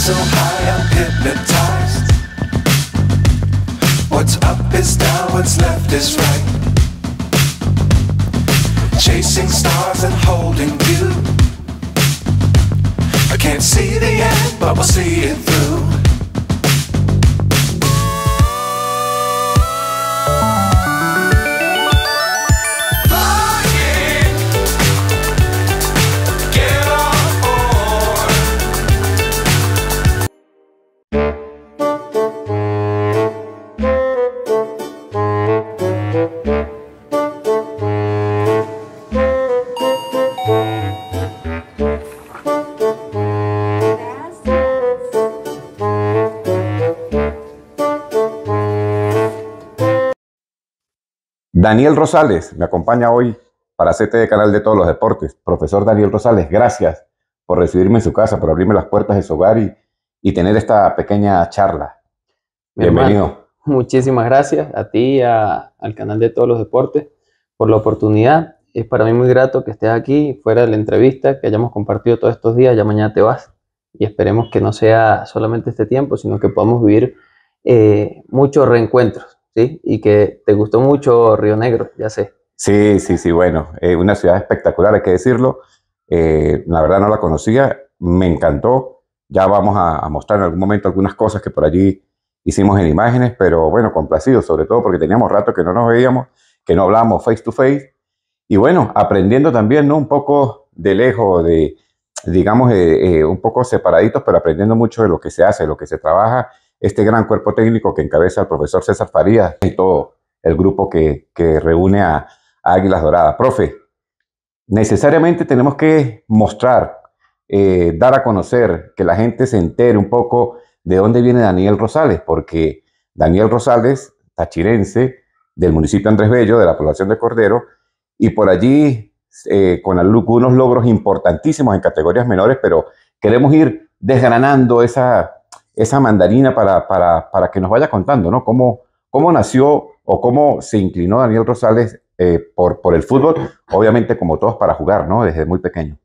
so high I'm hypnotized. What's up is down, what's left is right. Chasing stars and holding you. I can't see the end, but we'll see it through. Daniel Rosales me acompaña hoy para CTD Canal de Todos los Deportes. Profesor Daniel Rosales, gracias por recibirme en su casa, por abrirme las puertas de su hogar y tener esta pequeña charla. Bienvenido. Hermano, muchísimas gracias a ti y al canal de Todos los Deportes por la oportunidad. Es para mí muy grato que estés aquí, fuera de la entrevista, que hayamos compartido todos estos días. Ya mañana te vas y esperemos que no sea solamente este tiempo, sino que podamos vivir muchos reencuentros. ¿Sí? Y que te gustó mucho Río Negro, ya sé. Sí, bueno, una ciudad espectacular, hay que decirlo. La verdad no la conocía, me encantó. Ya vamos a mostrar en algún momento algunas cosas que por allí hicimos en imágenes, pero bueno, complacidos, sobre todo porque teníamos rato que no nos veíamos, que no hablábamos face to face. Y bueno, aprendiendo también, ¿no? Un poco de lejos, digamos, un poco separaditos, pero aprendiendo mucho de lo que se hace, de lo que se trabaja. Este gran cuerpo técnico que encabeza el profesor César Farías y todo el grupo que reúne a Águilas Doradas. Profe, necesariamente tenemos que mostrar, dar a conocer, que la gente se entere un poco de dónde viene Daniel Rosales, porque Daniel Rosales, tachirense, del municipio Andrés Bello, de la población de Cordero, y por allí con algunos logros importantísimos en categorías menores, pero queremos ir desgranando esa mandarina para que nos vaya contando, ¿no? Cómo nació o cómo se inclinó Daniel Rosales por el fútbol, obviamente como todos para jugar, ¿no? Desde muy pequeño.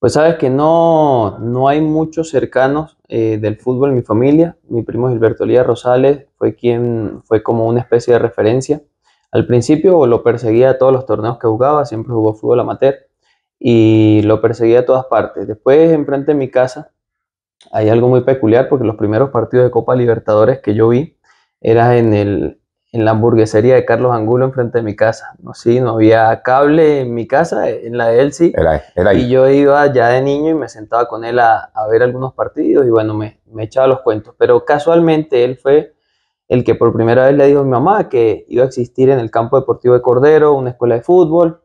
Pues sabes que no hay muchos cercanos del fútbol en mi familia. Mi primo Gilberto Elías Rosales fue como una especie de referencia. Al principio lo perseguía a todos los torneos que jugaba, siempre jugó fútbol amateur y lo perseguía a todas partes. Después, enfrente de mi casa, hay algo muy peculiar porque los primeros partidos de Copa Libertadores que yo vi era en la hamburguesería de Carlos Angulo enfrente de mi casa. No, sí, no había cable en mi casa, en la de él sí. Era ahí. Y yo iba ya de niño y me sentaba con él a ver algunos partidos y bueno, me echaba los cuentos. Pero casualmente él fue el que por primera vez le dijo a mi mamá que iba a existir en el campo deportivo de Cordero una escuela de fútbol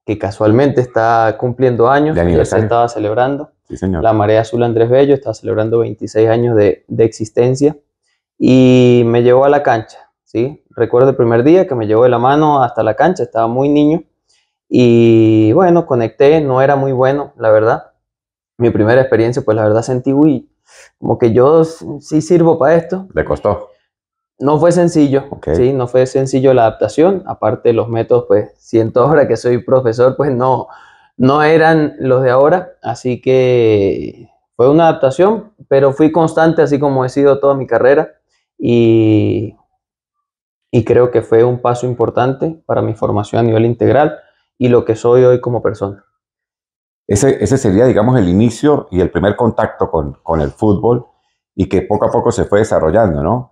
que casualmente está cumpliendo años. Ayer se estaba celebrando. Sí, señor. La Marea Azul Andrés Bello está celebrando 26 años de existencia y me llevó a la cancha, ¿sí? Recuerdo el primer día que me llevó de la mano hasta la cancha, estaba muy niño y bueno, conecté, no era muy bueno, la verdad. Mi primera experiencia, pues la verdad sentí, uy, como que yo sí sirvo para esto. ¿Le costó? No fue sencillo, okay. ¿sí? No fue sencillo la adaptación, aparte de los métodos, pues siento ahora que soy profesor, pues no eran los de ahora, así que fue una adaptación, pero fui constante, así como he sido toda mi carrera, y creo que fue un paso importante para mi formación a nivel integral y lo que soy hoy como persona. Ese sería, digamos, el inicio y el primer contacto con el fútbol y que poco a poco se fue desarrollando, ¿no?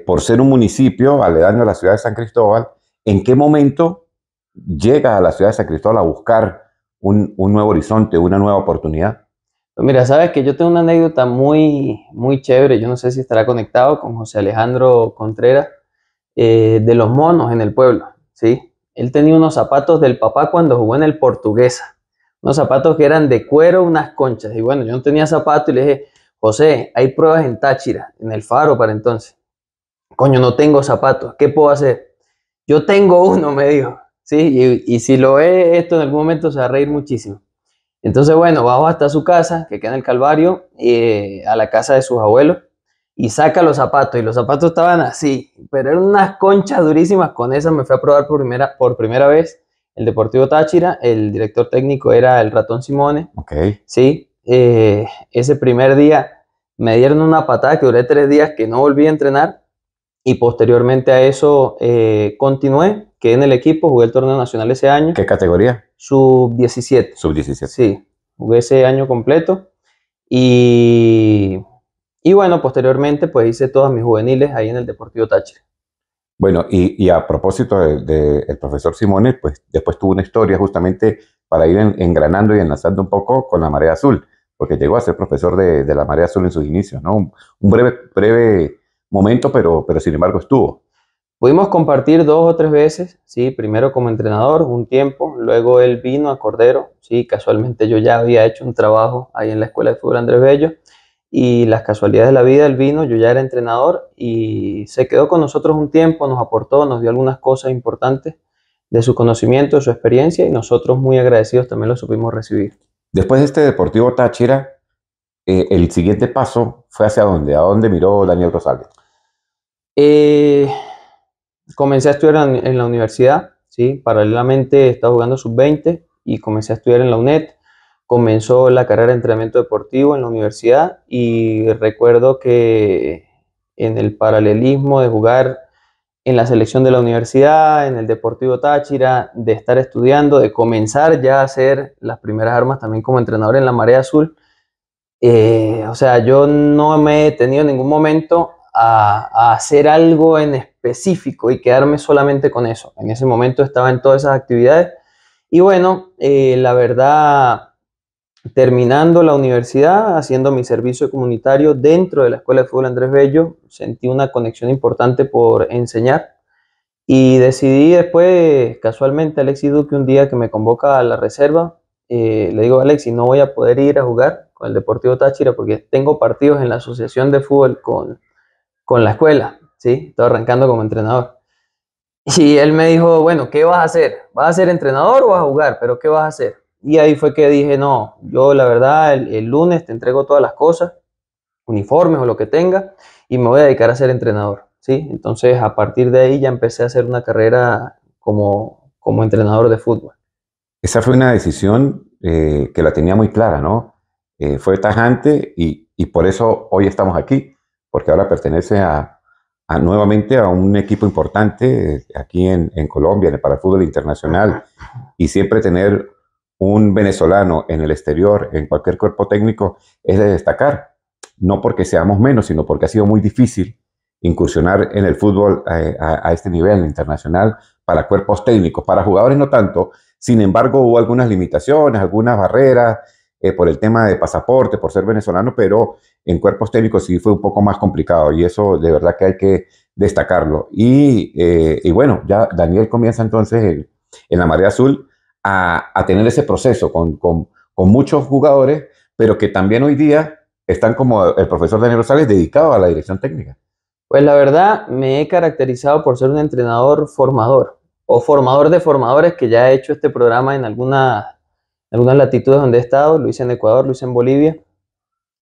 Por ser un municipio aledaño a la ciudad de San Cristóbal, ¿en qué momento llega a la ciudad de San Cristóbal a buscar un nuevo horizonte, una nueva oportunidad? Pues mira, sabes que yo tengo una anécdota muy chévere, yo no sé si estará conectado con José Alejandro Contreras, de los monos en el pueblo, ¿sí? Él tenía unos zapatos del papá cuando jugó en el Portuguesa, unos zapatos que eran de cuero, unas conchas, y bueno, yo no tenía zapatos y le dije, José, hay pruebas en Táchira, en el Faro para entonces. Coño, no tengo zapatos, ¿qué puedo hacer? Yo tengo uno, me dijo, ¿sí? Y si lo ve esto en algún momento se va a reír muchísimo. Entonces, bueno, bajo hasta su casa, que queda en el Calvario, a la casa de sus abuelos, y saca los zapatos, y los zapatos estaban así, pero eran unas conchas durísimas. Con esas me fui a probar por primera vez el Deportivo Táchira. El director técnico era el Ratón Simone. Okay. Sí, ese primer día me dieron una patada que duré 3 días que no volví a entrenar y posteriormente a eso continué, quedé en el equipo, jugué el torneo nacional ese año. ¿Qué categoría? Sub-17. Sub-17. Sí, jugué ese año completo y bueno, posteriormente pues hice todas mis juveniles ahí en el Deportivo Táchira. Bueno, y a propósito del profesor Simone, pues después tuvo una historia justamente para ir engranando y enlazando un poco con la Marea Azul, porque llegó a ser profesor de la Marea Azul en sus inicios, ¿no? Un breve momento, pero sin embargo estuvo. Pudimos compartir 2 o 3 veces, ¿sí? Primero como entrenador, un tiempo, luego él vino a Cordero, ¿sí? Casualmente yo ya había hecho un trabajo ahí en la Escuela de Fútbol Andrés Bello, y las casualidades de la vida, él vino, yo ya era entrenador y se quedó con nosotros un tiempo, nos aportó, nos dio algunas cosas importantes de su conocimiento, de su experiencia y nosotros muy agradecidos también lo supimos recibir. Después de este Deportivo Táchira, el siguiente paso fue hacia dónde, ¿a dónde miró Daniel Rosales? Comencé a estudiar en la universidad, ¿sí? Paralelamente estaba jugando sub-20 y comencé a estudiar en la UNED. Comenzó la carrera de entrenamiento deportivo en la universidad y recuerdo que en el paralelismo de jugar en la selección de la universidad, en el Deportivo Táchira, de estar estudiando, de comenzar ya a hacer las primeras armas también como entrenador en la Marea Azul, o sea, yo no me he detenido en ningún momento a hacer algo en específico y quedarme solamente con eso. En ese momento estaba en todas esas actividades y bueno, la verdad, terminando la universidad, haciendo mi servicio comunitario dentro de la Escuela de Fútbol Andrés Bello, sentí una conexión importante por enseñar y decidí después, casualmente, Alexis Duque, un día que me convoca a la reserva, le digo, Alexis, no voy a poder ir a jugar con el Deportivo Táchira porque tengo partidos en la asociación de fútbol con la escuela, ¿sí? Estoy arrancando como entrenador. Y él me dijo, bueno, ¿qué vas a hacer? ¿Vas a ser entrenador o vas a jugar? ¿Pero qué vas a hacer? Y ahí fue que dije, no, yo la verdad el lunes te entrego todas las cosas, uniformes o lo que tenga, y me voy a dedicar a ser entrenador, ¿sí? Entonces a partir de ahí ya empecé a hacer una carrera como entrenador de fútbol. Esa fue una decisión que la tenía muy clara, ¿no? Fue tajante y por eso hoy estamos aquí, porque ahora pertenece nuevamente a un equipo importante aquí en Colombia, para el fútbol internacional, y siempre tener un venezolano en el exterior, en cualquier cuerpo técnico, es de destacar, no porque seamos menos, sino porque ha sido muy difícil incursionar en el fútbol a este nivel internacional para cuerpos técnicos, para jugadores no tanto. Sin embargo, hubo algunas limitaciones, algunas barreras por el tema de pasaporte, por ser venezolano, pero en cuerpos técnicos sí fue un poco más complicado y eso de verdad que hay que destacarlo. Y bueno, ya Daniel comienza entonces en la Marea Azul a tener ese proceso con muchos jugadores, pero que también hoy día están como el profesor Daniel Rosales dedicado a la dirección técnica. Pues la verdad me he caracterizado por ser un entrenador formador o formador de formadores, que ya he hecho este programa en algunas latitudes donde he estado. Lo hice en Ecuador, lo hice en Bolivia.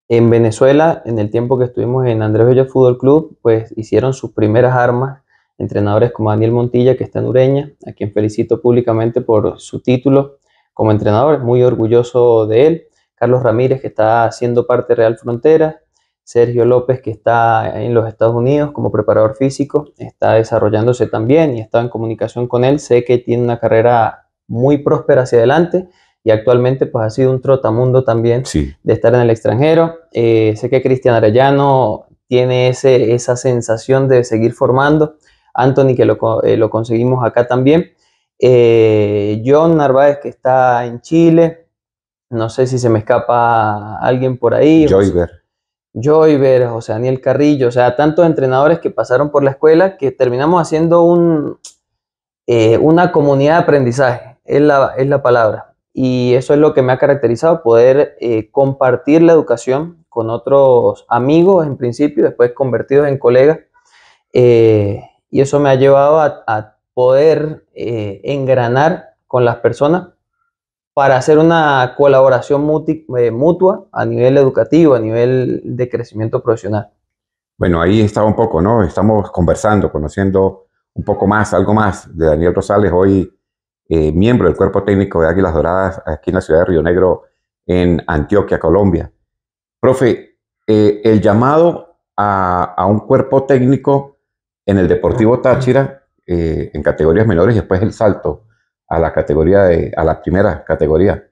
En Venezuela, en el tiempo que estuvimos en Andrés Bello Fútbol Club, pues hicieron sus primeras armas entrenadores como Daniel Montilla, que está en Ureña, a quien felicito públicamente por su título como entrenador, muy orgulloso de él. Carlos Ramírez, que está haciendo parte de Real Fronteras. Sergio López, que está en los Estados Unidos como preparador físico, está desarrollándose también y está en comunicación con él. Sé que tiene una carrera muy próspera hacia adelante y actualmente pues ha sido un trotamundo también, sí, de estar en el extranjero. Sé que Cristian Arellano tiene esa sensación de seguir formando. Anthony, que lo conseguimos acá también. John Narváez, que está en Chile. No sé si se me escapa alguien por ahí. Joyver, José Daniel Carrillo, o sea, tantos entrenadores que pasaron por la escuela que terminamos haciendo una comunidad de aprendizaje, es la palabra. Y eso es lo que me ha caracterizado, poder compartir la educación con otros amigos en principio, después convertidos en colegas. Y eso me ha llevado a poder engranar con las personas para hacer una colaboración mutua a nivel educativo, a nivel de crecimiento profesional. Bueno, ahí estaba un poco, ¿no? Estamos conversando, conociendo un poco más, algo más de Daniel Rosales, hoy miembro del cuerpo técnico de Águilas Doradas aquí en la ciudad de Río Negro, en Antioquia, Colombia. Profe, el llamado a un cuerpo técnico en el Deportivo Táchira en categorías menores y después el salto a la categoría a la primera categoría.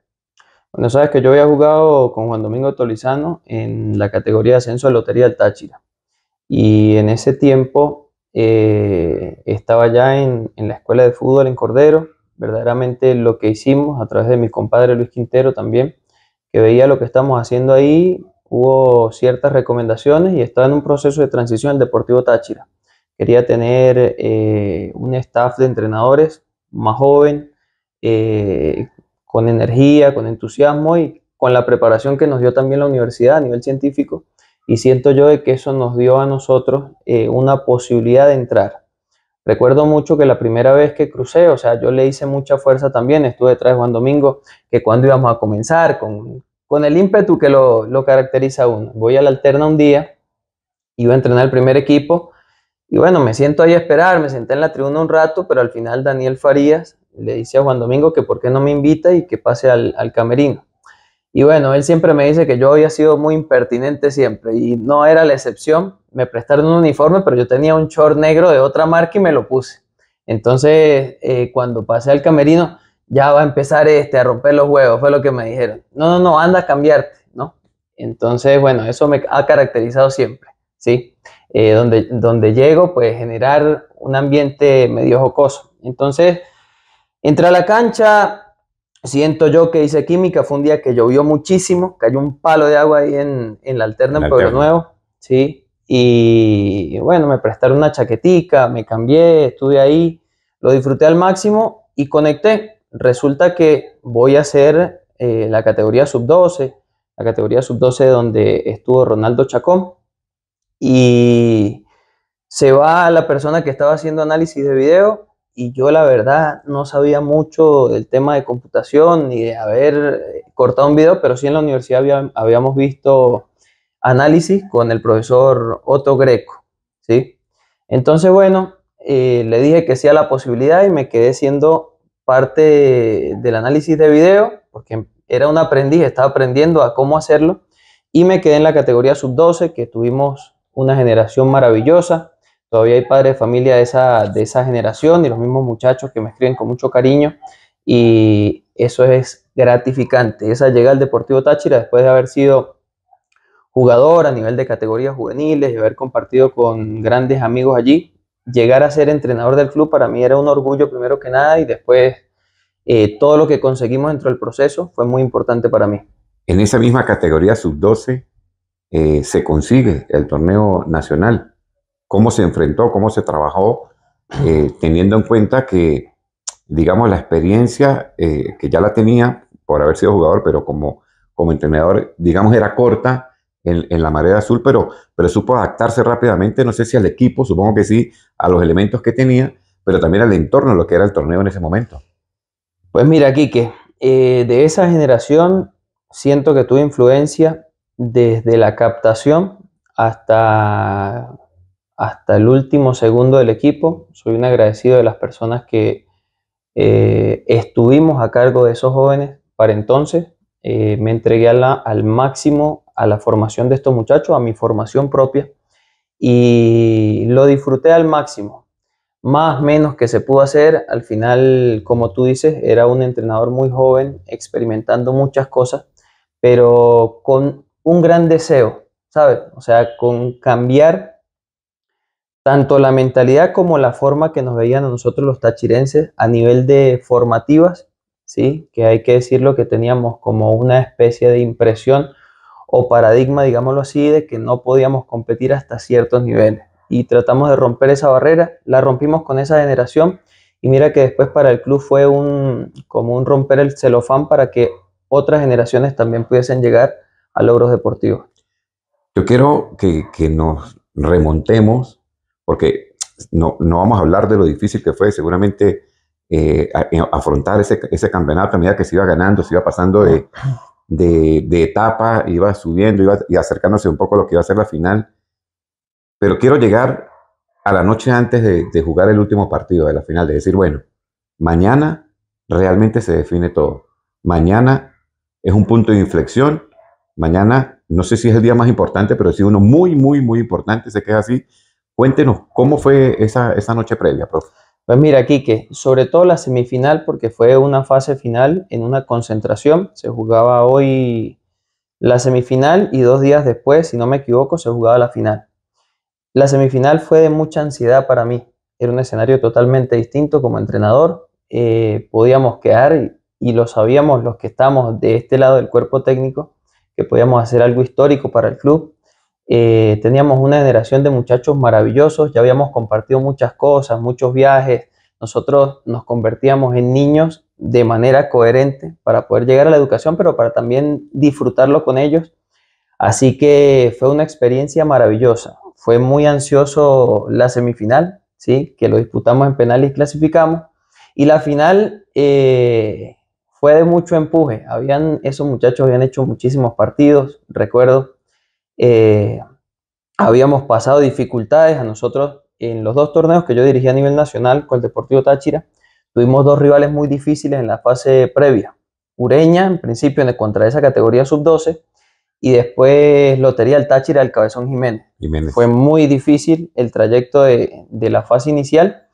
Bueno, sabes que yo había jugado con Juan Domingo Tolizano en la categoría de ascenso de Lotería del Táchira. Y en ese tiempo estaba ya en la escuela de fútbol en Cordero. Verdaderamente lo que hicimos a través de mi compadre Luis Quintero también, que veía lo que estamos haciendo ahí, hubo ciertas recomendaciones y estaba en un proceso de transición al Deportivo Táchira. Quería tener un staff de entrenadores más joven, con energía, con entusiasmo y con la preparación que nos dio también la universidad a nivel científico. Y siento yo de que eso nos dio a nosotros una posibilidad de entrar. Recuerdo mucho que la primera vez que crucé, o sea, yo le hice mucha fuerza también, estuve detrás de Juan Domingo, que cuando íbamos a comenzar, con el ímpetu que lo caracteriza a uno. Voy a la alterna un día, iba a entrenar el primer equipo, y bueno, me siento ahí a esperar, me senté en la tribuna un rato, pero al final Daniel Farías le dice a Juan Domingo que por qué no me invita y que pase al camerino. Y bueno, él siempre me dice que yo había sido muy impertinente siempre y no era la excepción. Me prestaron un uniforme, pero yo tenía un short negro de otra marca y me lo puse. Entonces, cuando pasé al camerino, ya va a empezar a romper los huevos, fue lo que me dijeron. No, anda a cambiarte, ¿no? Entonces, bueno, eso me ha caracterizado siempre, ¿sí? Donde llego, pues generar un ambiente medio jocoso. Entonces, entré a la cancha. Siento yo que hice química, fue un día que llovió muchísimo, cayó un palo de agua ahí en la alterna en Pueblo Nuevo, ¿sí? Y bueno, me prestaron una chaquetica, me cambié, estuve ahí, lo disfruté al máximo y conecté. Resulta que voy a hacer la categoría sub-12, donde estuvo Ronaldo Chacón, y se va la persona que estaba haciendo análisis de video. Y yo la verdad no sabía mucho del tema de computación ni de haber cortado un video, pero sí en la universidad habíamos visto análisis con el profesor Otto Greco, ¿sí? Entonces, bueno, le dije que sí a la posibilidad y me quedé siendo parte del análisis de video, porque era un aprendiz, estaba aprendiendo a cómo hacerlo, y me quedé en la categoría sub-12, que tuvimos una generación maravillosa. Todavía hay padres de familia de esa generación y los mismos muchachos que me escriben con mucho cariño y eso es gratificante. Esa llegada al Deportivo Táchira después de haber sido jugador a nivel de categorías juveniles y haber compartido con grandes amigos allí, llegar a ser entrenador del club para mí era un orgullo primero que nada y después todo lo que conseguimos dentro del proceso fue muy importante para mí. En esa misma categoría sub-12 se consigue el torneo nacional. ¿Cómo se enfrentó, cómo se trabajó, teniendo en cuenta que, digamos, la experiencia que ya la tenía por haber sido jugador, pero como entrenador, digamos, era corta en la marea azul, pero supo adaptarse rápidamente, no sé si al equipo, supongo que sí, a los elementos que tenía, pero también al entorno, lo que era el torneo en ese momento? Pues mira, Quique, de esa generación siento que tuve influencia desde la captación hasta el último segundo del equipo. Soy un agradecido de las personas que estuvimos a cargo de esos jóvenes para entonces. Me entregué al máximo a la formación de estos muchachos, a mi formación propia, y lo disfruté al máximo. Más o menos que se pudo hacer, al final, como tú dices, era un entrenador muy joven, experimentando muchas cosas, pero con un gran deseo, ¿sabes? O sea, con cambiar tanto la mentalidad como la forma que nos veían a nosotros los tachirenses a nivel de formativas, ¿sí? Que hay que decirlo que teníamos como una especie de impresión o paradigma, digámoslo así, de que no podíamos competir hasta ciertos niveles. Y tratamos de romper esa barrera, la rompimos con esa generación y mira que después para el club fue como un romper el celofán para que otras generaciones también pudiesen llegar a logros deportivos. Yo quiero que nos remontemos, porque no vamos a hablar de lo difícil que fue seguramente afrontar ese campeonato a medida que se iba ganando, se iba pasando de etapa, iba subiendo, iba acercándose un poco a lo que iba a ser la final. Pero quiero llegar a la noche antes de jugar el último partido de la final, de decir, bueno, mañana realmente se define todo. Mañana es un punto de inflexión. Mañana no sé si es el día más importante, pero sí uno muy, muy, muy importante, se queda así. Cuéntenos, ¿cómo fue esa noche previa, profe? Pues mira, Quique, sobre todo la semifinal, porque fue una fase final en una concentración. Se jugaba hoy la semifinal y 2 días después, si no me equivoco, se jugaba la final. La semifinal fue de mucha ansiedad para mí. Era un escenario totalmente distinto como entrenador. Podíamos quedar y lo sabíamos los que estamos de este lado del cuerpo técnico, que podíamos hacer algo histórico para el club. Teníamos una generación de muchachos maravillosos, ya habíamos compartido muchas cosas, muchos viajes. Nosotros nos convertíamos en niños de manera coherente para poder llegar a la educación, pero para también disfrutarlo con ellos. Así que fue una experiencia maravillosa. Fue muy ansioso la semifinal, ¿sí? Que lo disputamos en penal y clasificamos. Y la final fue de mucho empuje. Esos muchachos habían hecho muchísimos partidos, recuerdo. Habíamos pasado dificultades. A nosotros en los 2 torneos que yo dirigí a nivel nacional con el Deportivo Táchira, tuvimos 2 rivales muy difíciles en la fase previa. Ureña, en principio, contra esa categoría sub-12, y después Lotería del Táchira del Cabezón Jiménez. Fue muy difícil el trayecto de la fase inicial,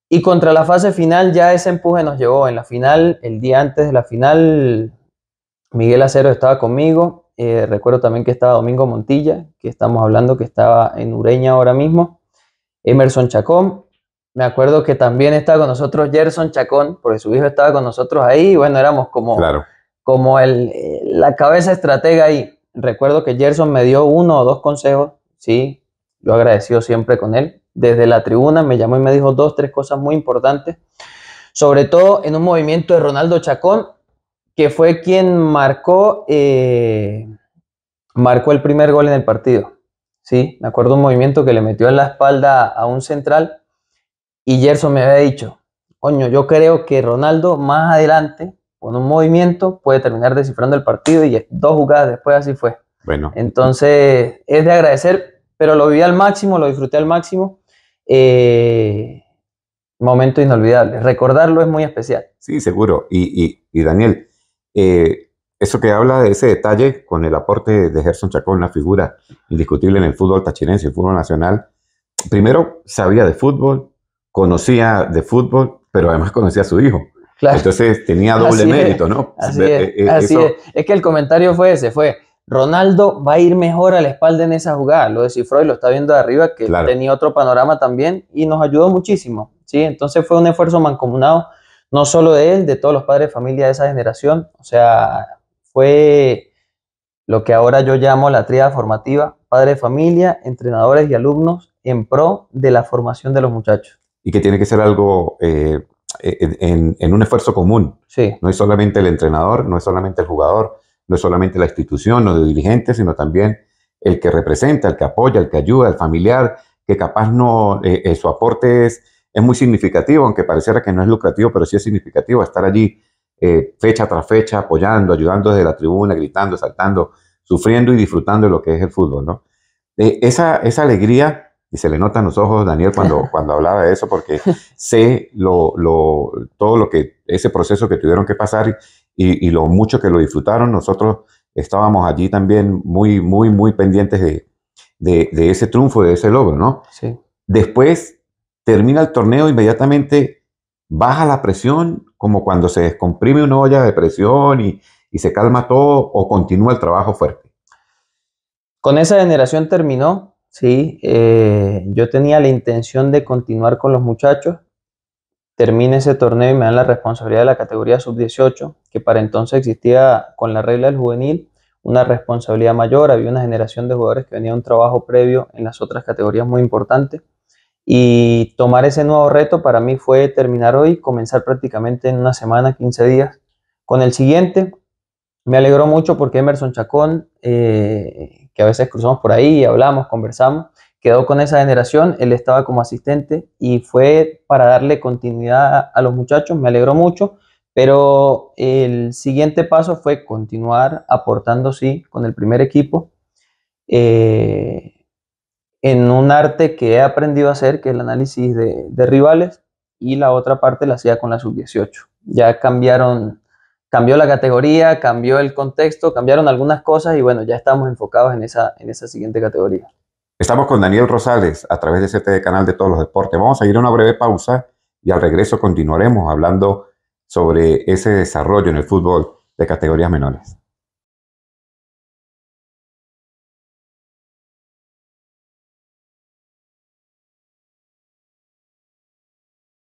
y contra la fase final ya ese empuje nos llevó. En la final, el día antes de la final, Miguel Acero estaba conmigo. Recuerdo también que estaba Domingo Montilla, que estamos hablando que estaba en Ureña ahora mismo. Emerson Chacón. Me acuerdo que también estaba con nosotros Gerson Chacón, porque su hijo estaba con nosotros ahí. Y bueno, éramos como la cabeza estratega ahí. Recuerdo que Gerson me dio 1 o 2 consejos, sí, yo agradecido siempre con él. Desde la tribuna me llamó y me dijo 2, 3 cosas muy importantes, sobre todo en un movimiento de Ronaldo Chacón, que fue quien marcó el primer gol en el partido. Sí, me acuerdo un movimiento que le metió en la espalda a un central, y Gerson me había dicho, coño, yo creo que Ronaldo más adelante, con un movimiento, puede terminar descifrando el partido, y 2 jugadas después así fue. Bueno. Entonces, es de agradecer, pero lo viví al máximo, lo disfruté al máximo. Momento inolvidable. Recordarlo es muy especial. Sí, seguro. Y Daniel, eso que habla de ese detalle con el aporte de Gerson Chacón, una figura indiscutible en el fútbol tachirense, el fútbol nacional. Primero, sabía de fútbol, conocía de fútbol, pero además conocía a su hijo. Claro. Entonces tenía doble mérito, ¿no? Así es. Es que el comentario fue ese, Ronaldo va a ir mejor a la espalda en esa jugada. Lo descifró y lo está viendo de arriba, que claro, tenía otro panorama también, y nos ayudó muchísimo, ¿sí? Entonces fue un esfuerzo mancomunado, no solo de él, de todos los padres de familia de esa generación. O sea, fue lo que ahora yo llamo la tríada formativa: padre de familia, entrenadores y alumnos, en pro de la formación de los muchachos. Y que tiene que ser algo en un esfuerzo común. Sí. No es solamente el entrenador, no es solamente el jugador, no es solamente la institución, no de dirigentes, sino también el que representa, el que apoya, el que ayuda, el familiar, que capaz no, su aporte es muy significativo, aunque pareciera que no es lucrativo, pero sí es significativo estar allí fecha tras fecha, apoyando, ayudando desde la tribuna, gritando, saltando, sufriendo y disfrutando de lo que es el fútbol, ¿no? Esa alegría, y se le nota en los ojos, Daniel, cuando hablaba de eso, porque sé todo lo que, ese proceso que tuvieron que pasar y lo mucho que lo disfrutaron. Nosotros estábamos allí también muy, muy, muy pendientes de ese triunfo, de ese logro, ¿no? Sí. Después termina el torneo, inmediatamente baja la presión, como cuando se descomprime una olla de presión y se calma todo, o continúa el trabajo fuerte. Con esa generación terminó, sí. Yo tenía la intención de continuar con los muchachos. Termina ese torneo y me dan la responsabilidad de la categoría sub-18, que para entonces existía, con la regla del juvenil, una responsabilidad mayor. Había una generación de jugadores que venía un trabajo previo en las otras categorías muy importante, y tomar ese nuevo reto para mí fue terminar hoy, comenzar prácticamente en una semana, 15 días, con el siguiente. Me alegró mucho porque Emerson Chacón, que a veces cruzamos por ahí, hablamos, conversamos, quedó con esa generación. Él estaba como asistente y fue para darle continuidad a los muchachos. Me alegró mucho, pero el siguiente paso fue continuar aportando, sí, con el primer equipo, en un arte que he aprendido a hacer, que es el análisis de rivales, y la otra parte la hacía con la sub-18. Ya cambiaron cambió la categoría, cambió el contexto, cambiaron algunas cosas y bueno, ya estamos enfocados en esa siguiente categoría. Estamos con Daniel Rosales a través de CTD Canal de Todos los Deportes. Vamos a ir a una breve pausa y al regreso continuaremos hablando sobre ese desarrollo en el fútbol de categorías menores.